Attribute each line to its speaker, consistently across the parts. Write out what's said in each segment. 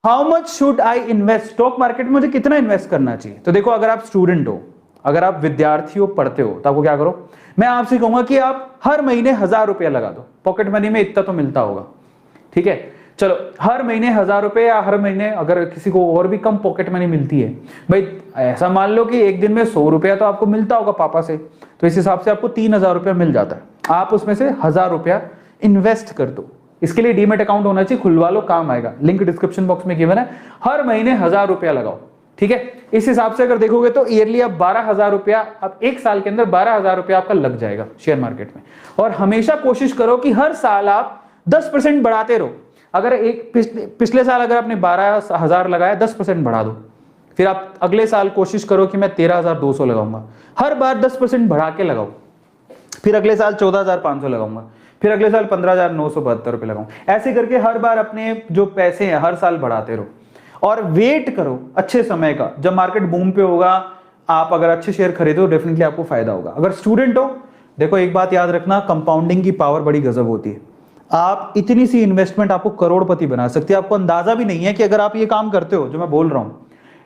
Speaker 1: How much should I invest, stock market में मुझे कितना इन्वेस्ट करना चाहिए। तो देखो, अगर आप स्टूडेंट हो, अगर आप विद्यार्थी हो, पढ़ते हो, तो आपको क्या करो, मैं आपसे कहूंगा कि आप हर महीने 1000 रुपया लगा दो। पॉकेट मनी में इतना तो मिलता होगा, ठीक है। चलो, हर महीने 1000 रुपए, या हर महीने अगर किसी को और भी कम पॉकेट मनी मिलती है, भाई ऐसा मान लो कि एक दिन में 100 रुपया तो आपको मिलता होगा पापा से, तो इस हिसाब से आपको 3000 रुपया मिल जाता है। आप उसमें से 1000 रुपया इन्वेस्ट कर दो। इसके लिए डीमेट अकाउंट होना चाहिए, खुलवा लो, काम आएगा। लिंक डिस्क्रिप्शन बॉक्स में गिवन है। हर महीने 1000 रुपया लगाओ, ठीक है। इस हिसाब से अगर देखोगे तो ईयरली आप 12000 रुपया, अब एक साल के अंदर 12000 रुपया आपका लग जाएगा शेयर मार्केट में। और हमेशा कोशिश करो कि हर साल आप 10% बढ़ाते रहो। अगर एक पिछले साल अगर आपने 12000 लगाया, 10% बढ़ा दो। फिर आप अगले साल कोशिश करो कि मैं 13200 लगाऊंगा, हर बार 10% बढ़ा के लगाओ। फिर अगले साल 14500 लगाऊंगा, फिर अगले साल 15972 रुपए लगाऊं। ऐसे करके हर बार अपने जो पैसे हैं हर साल बढ़ाते रहो, और वेट करो अच्छे समय का। जब मार्केट बूम पे होगा, आप अगर अच्छे शेयर खरीदो, डेफिनेटली आपको फायदा होगा। अगर स्टूडेंट हो, देखो एक बात याद रखना, कंपाउंडिंग की पावर बड़ी गजब होती है। आप इतनी सी इन्वेस्टमेंट आपको करोड़पति बना सकती है। आपको अंदाजा भी नहीं है कि अगर आप ये काम करते हो जो मैं बोल रहा हूं,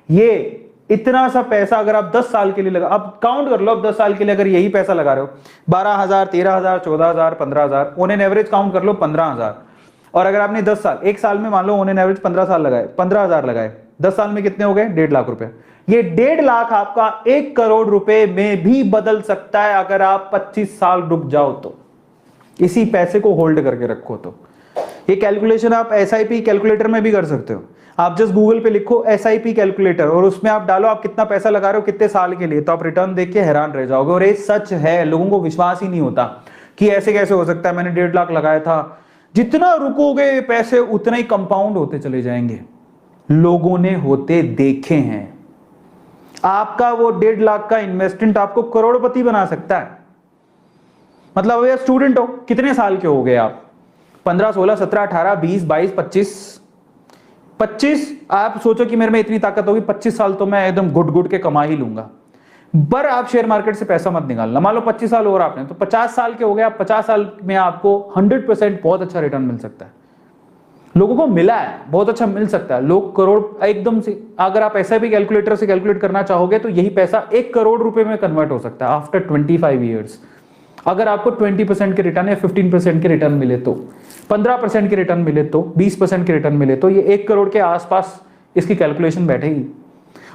Speaker 1: ये इतना सा पैसा अगर आप 10 साल के लिए लगा, आप काउंट कर लो, आप 10 साल के लिए अगर यही पैसा लगा रहे हो, 12000, 13000, 14000, 15000, ऑन एन एवरेज काउंट कर लो 15000। और अगर आपने 10 साल, एक साल में मान लो ऑन एन एवरेज 15 साल लगाए, 15000 लगाए, 10 साल में कितने हो गए? 1.5 लाख रुपए। ये 1.5 लाख आपका 1 करोड़ रुपए में भी बदल सकता है अगर आप 25 साल रुक जाओ तो। इसी पैसे को होल्ड करके रखो तो। ये कैलकुलेशन आप SIP कैलकुलेटर में भी कर सकते हो। आप जस्ट गूगल पे लिखो SIP कैलकुलेटर, और उसमें आप डालो आप कितना पैसा लगा रहे हो कितने साल के लिए, तो आप रिटर्न देख के हैरान रह जाओगे। और ये सच है, लोगों को विश्वास ही नहीं होता कि ऐसे कैसे हो सकता है, मैंने 1.5 लाख लगाया था। जितना रुकोगे पैसे उतना ही कंपाउंड होते चले जाएंगे। लोगों ने होते देखे हैं। आपका वो 1.5 लाख का इन्वेस्टमेंट आपको करोड़पति बना सकता है। मतलब ये स्टूडेंट हो, कितने साल के हो गए आप? 15, 16, 17, 18, 20, 22, 25। आप सोचो कि मेरे में इतनी ताकत होगी, 25 साल तो मैं एकदम गुड गुड के कमा ही लूंगा। पर आप शेयर मार्केट से पैसा मत निकालना। मान लो 25 साल और आपने, तो 50 साल के हो गए आप। 50 साल में आपको 100% बहुत अच्छा रिटर्न मिल सकता है। लोगों को मिला है, बहुत अच्छा मिल सकता है। लोग करोड़ एकदम से, अगर आप SIP कैलकुलेटर से कैलकुलेट करना चाहोगे तो यही पैसा 1 करोड़ रुपए में कन्वर्ट हो सकता है आफ्टर 25 ईयर्स। अगर आपको 20% के रिटर्न या 15% के रिटर्न मिले तो, 15% के रिटर्न मिले तो, 20% के रिटर्न मिले तो, ये 1 करोड़ के आसपास इसकी कैलकुलेशन बैठेगी।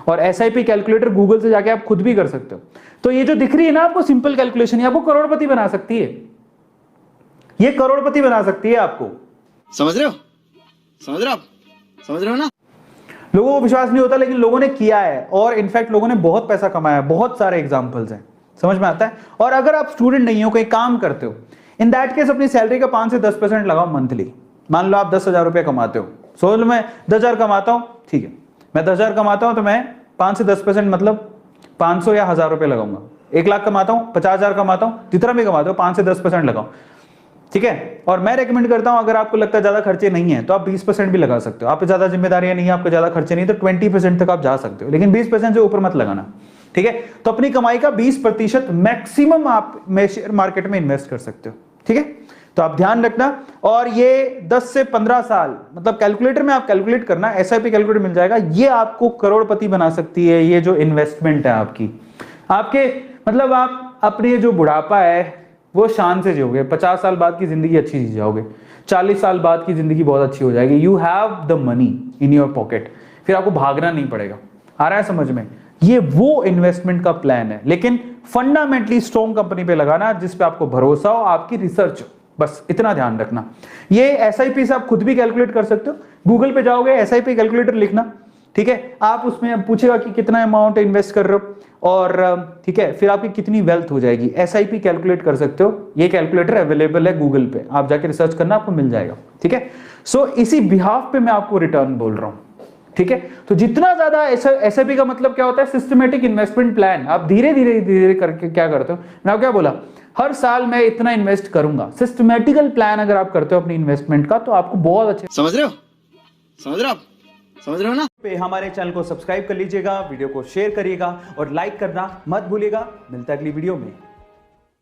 Speaker 1: और SIP कैलकुलेटर गूगल से जाके आप खुद भी कर सकते हो। तो ये जो दिख रही है ना आपको सिंपल कैलकुलेशन, ये आपको करोड़पति बना सकती है। ये करोड़पति बना सकती है आपको।
Speaker 2: समझ रहे हो? समझ रहे हो ना?
Speaker 1: लोगों को विश्वास नहीं होता, लेकिन लोगों ने किया है, और इनफैक्ट लोगों ने बहुत पैसा कमाया है। बहुत सारे एग्जाम्पल्स हैं, समझ में आता है। और अगर आप स्टूडेंट नहीं हो, कोई काम करते हो, इन दैट केस अपनी सैलरी का 5 से 10% लगाओ मंथली। मान लो आप 10,000 रुपये कमाते हो, सोच लो मैं 10,000 कमाता हूं, ठीक है, मैं 10,000 कमाता हूं तो मैं 5 से 10% मतलब 500 या 1000 रुपये लगाऊंगा। 1 लाख कमाता हूं, 50,000 कमाता हूं, जितना भी कमाते हो 5 से 10% लगाओ, ठीक है। और मैं रेकमेंड करता हूं, अगर आपको लगता है ज्यादा खर्चे नहीं है तो आप 20% भी लगा सकते हो। आप पे ज्यादा जिम्मेदारियां नहीं है, आपको ज्यादा खर्चे नहीं, तो 20% तक आप जा सकते हो, लेकिन 20% से ऊपर मत लगाना, ठीक है। तो अपनी कमाई का 20% मैक्सिमम आप शेयर मार्केट में इन्वेस्ट कर सकते हो, ठीक है। तो आप ध्यान रखना। और ये 10 से 15 साल, मतलब कैलकुलेटर में आप कैलकुलेट करना, SIP कैलकुलेटर मिल जाएगा, ये आपको करोड़पति बना सकती है। ये जो इन्वेस्टमेंट है आपकी, आपके मतलब आप अपने जो बुढ़ापा है वो शान से जियोगे। 50 साल बाद की जिंदगी अच्छी जी जाओगे, 40 साल बाद की जिंदगी बहुत अच्छी हो जाएगी। You have the money in your pocket, फिर आपको भागना नहीं पड़ेगा। आ रहा है समझ में? ये वो इन्वेस्टमेंट का प्लान है, लेकिन फंडामेंटली स्ट्रॉन्ग कंपनी पे लगाना जिस पे आपको भरोसा हो, आपकी रिसर्च हो, बस इतना ध्यान रखना। ये SIP से आप खुद भी कैलकुलेट कर सकते हो। गूगल पे जाओगे, SIP कैलकुलेटर लिखना, ठीक है। आप उसमें पूछेगा कि कितना अमाउंट इन्वेस्ट कर रहे हो, और ठीक है, फिर आपकी कितनी वेल्थ हो जाएगी। SIP कैलकुलेट कर सकते हो। ये कैलकुलेटर अवेलेबल है गूगल पे, आप जाके रिसर्च करना, आपको मिल जाएगा, ठीक है। सो इसी बिहाफ पे मैं आपको रिटर्न बोल रहा हूं, ठीक है। तो जितना ज्यादा SIP का मतलब क्या होता है? Systematic investment plan. आप धीरे धीरे करके क्या करते हो, मैं आपको क्या बोला, हर साल मैं इतना इन्वेस्ट करूंगा। सिस्टमेटिकल प्लान अगर आप करते हो अपनी इन्वेस्टमेंट का, तो आपको बहुत अच्छे,
Speaker 2: समझ रहे हो ना?
Speaker 1: पे हमारे चैनल को सब्सक्राइब कर लीजिएगा, वीडियो को शेयर करिएगा और लाइक करना मत भूलिएगा। मिलता है अगली वीडियो में।